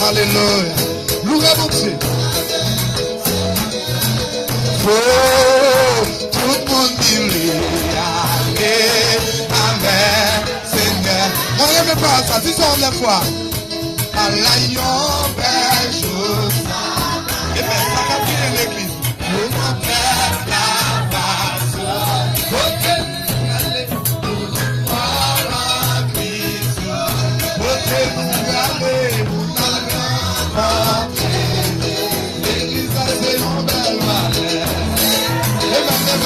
Alléluia. Louez mon Dieu. Oh, tout le monde dit Amen, Seigneur. On ne remet pas ça, dis ça en deux fois. Alayon, belle chose. Et bien, ça va bien l'église. Pour mon père, la base. Côté, allez, par la Christ. Côté, allez, l'église a ses noms belle valeur. Et maintenant,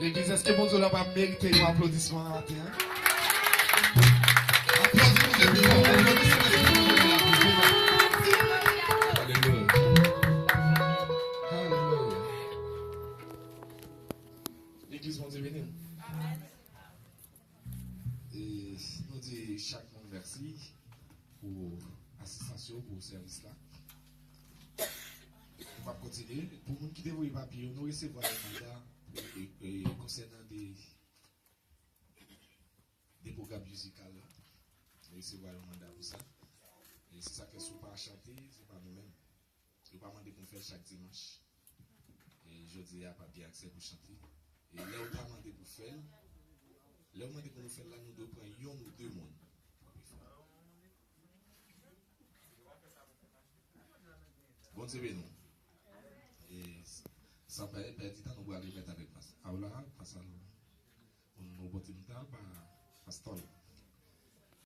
l'église, est-ce que mon Dieu va mériter un applaudissement à terre? l'église, mon Dieu béni. Et nous disons chaque monde merci pour l'assistance, pour le service là. On va continuer. Pour les gens qui dévoient les papiers, nous recevons le mandat concernant des programmes musicaux. Nous recevons le mandat pour ça. Et c'est ça que si vous ne pas chanter, ce n'est pas nous-mêmes. Nous ne pas demander qu'on fait chaque dimanche. Et je dis, il n'y a pas bien accès pour chanter. Et là, on a demandé pour faire. Là, on a demandé pour nous faire là, nous devons prendre un ou deux mondes. Bon Dieu, nous. Et ça peut être nous allons aller mettre avec nous. Alors là, parce que nous avons un pasteur.